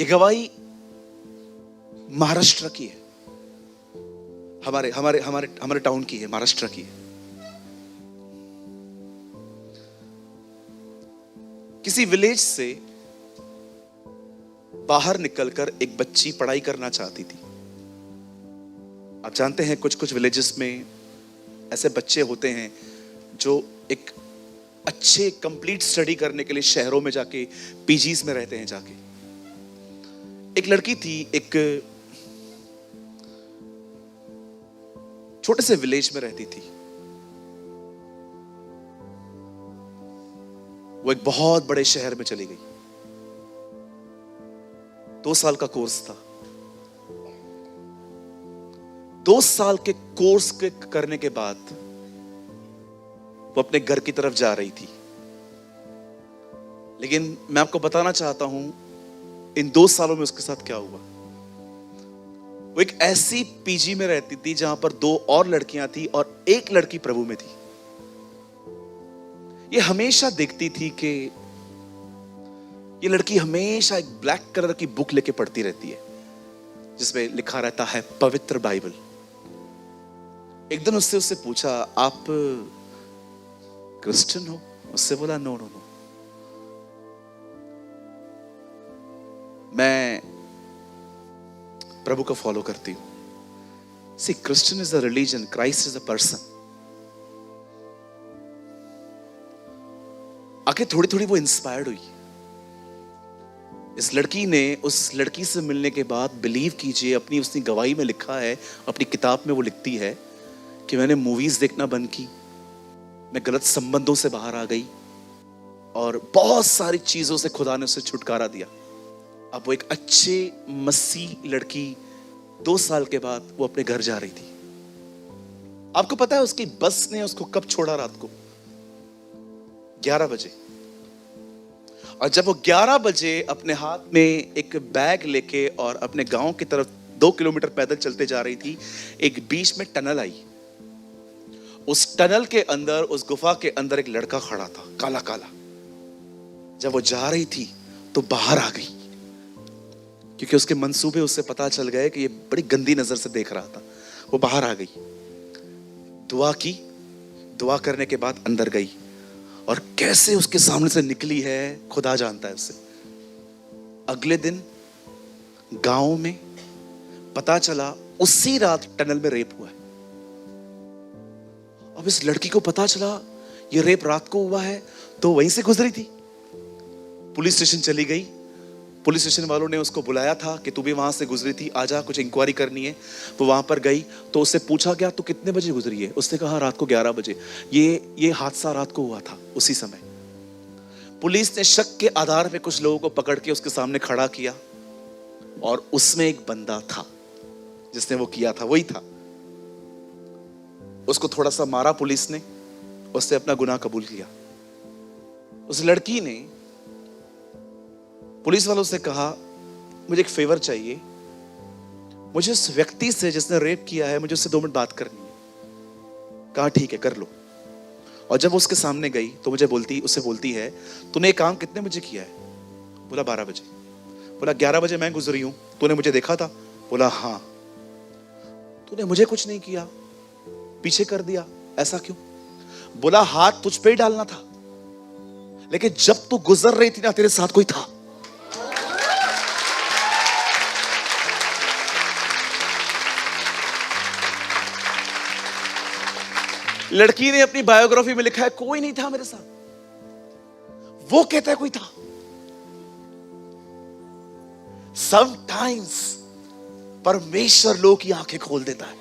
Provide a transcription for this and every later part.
ये गवाही महाराष्ट्र की है, हमारे हमारे हमारे हमारे टाउन की है, महाराष्ट्र की है। किसी विलेज से बाहर निकलकर एक बच्ची पढ़ाई करना चाहती थी। आप जानते हैं कुछ कुछ विलेजेस में ऐसे बच्चे होते हैं जो एक अच्छे कंप्लीट स्टडी करने के लिए शहरों में जाके पीजीज में रहते हैं जाके। एक लड़की थी, एक छोटे से विलेज में रहती थी। वो एक बहुत बड़े शहर में चली गई। 2 साल का कोर्स था। 2 साल के कोर्स के करने के बाद वो अपने घर की तरफ जा रही थी। लेकिन मैं आपको बताना चाहता हूं इन 2 सालों में उसके साथ क्या हुआ। वो एक ऐसी पीजी में रहती थी जहां पर 2 और लड़कियां थी और एक लड़की प्रभु में थी। ये हमेशा देखती थी कि ये लड़की हमेशा एक ब्लैक कलर की बुक लेके पढ़ती रहती है जिसमें लिखा रहता है पवित्र बाइबल। एक दिन उससे पूछा, आप क्रिश्चियन हो? उससे बोला, नो नो नो, मैं प्रभु को फॉलो करती हूं। See, Christian is a religion, Christ is a person. आखिर थोड़ी थोड़ी वो इंस्पायर्ड हुई। इस लड़की ने उस लड़की से मिलने के बाद, बिलीव कीजिए, अपनी उसने गवाही में लिखा है, अपनी किताब में वो लिखती है कि मैंने मूवीज देखना बंद की, मैं गलत संबंधों से बाहर आ गई और बहुत सारी चीजों से खुदा ने उसे छुटकारा दिया। अब वो एक अच्छे मसीह लड़की 2 साल के बाद वो अपने घर जा रही थी। आपको पता है उसकी बस ने उसको कब छोड़ा? रात को 11 बजे। और जब वो 11 बजे अपने हाथ में एक बैग लेके और अपने गांव की तरफ 2 किलोमीटर पैदल चलते जा रही थी, एक बीच में टनल आई। उस टनल के अंदर, उस गुफा के अंदर एक लड़का खड़ा था, काला काला। जब वो जा रही थी तो बाहर आ गई, क्योंकि उसके मंसूबे उससे पता चल गए कि ये बड़ी गंदी नजर से देख रहा था। वो बाहर आ गई, दुआ की, दुआ करने के बाद अंदर गई और कैसे उसके सामने से निकली है खुदा जानता है उसे। अगले दिन गांव में पता चला उसी रात टनल में रेप हुआ है। अब इस लड़की को पता चला ये रेप रात को हुआ है तो वहीं से गुजरी थी। पुलिस स्टेशन चली गई। पुलिस स्टेशन वालों ने उसको बुलाया था कि तू भी वहां से गुजरी थी, आजा, कुछ इंक्वायरी करनी है। वो वहां पर गई तो उससे पूछा गया, तू कितने बजे गुजरी है? उसने कहा रात को 11 बजे। ये हादसा रात को हुआ था उसी समय। पुलिस ने शक के आधार पे कुछ लोगों को पकड़ के उसके सामने खड़ा किया और उसमें एक बंदा था जिसने वो किया था, वही था। उसको थोड़ा सा मारा पुलिस ने, उसने अपना गुनाह कबूल किया। उस लड़की ने पुलिस वालों से कहा, मुझे एक फेवर चाहिए, मुझे उस व्यक्ति से जिसने रेप किया है, मुझे उससे 2 मिनट बात करनी है। कहा ठीक है, कर लो। और जब उसके सामने गई तो उससे बोलती है, तूने ये काम कितने बजे किया है? बोला 12 बजे। बोला 11 बजे मैं गुजरी हूं, तूने मुझे देखा था? बोला हाँ। तूने मुझे कुछ नहीं किया, पीछे कर दिया, ऐसा क्यों? बोला हाथ तुझ पे ही डालना था, लेकिन जब तू गुजर रही थी ना, तेरे साथ कोई था। लड़की ने अपनी बायोग्राफी में लिखा है, कोई नहीं था मेरे साथ। वो कहता है कोई था। समटाइम्स परमेश्वर लोगों की आंखें खोल देता है।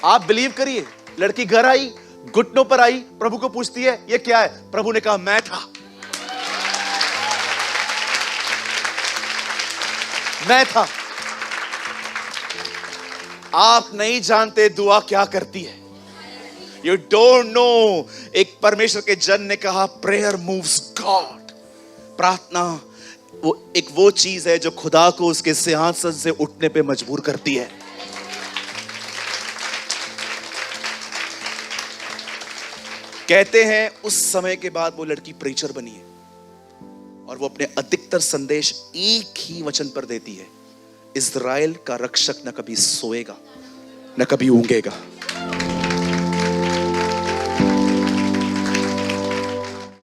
आप बिलीव करिए, लड़की घर आई, घुटनों पर आई, प्रभु को पूछती है ये क्या है? प्रभु ने कहा मैं था, मैं था। आप नहीं जानते दुआ क्या करती है। You don't know. एक परमेश्वर के जन ने कहा, प्रेयर मूव्स गॉड। प्रार्थना वो चीज है जो खुदा को उसके सिंहासन से उठने पे मजबूर करती है। कहते हैं उस समय के बाद वो लड़की प्रीचर बनी है। और वो अपने अधिकतर संदेश एक ही वचन पर देती है, इज़राइल का रक्षक न कभी सोएगा न कभी ऊँघेगा।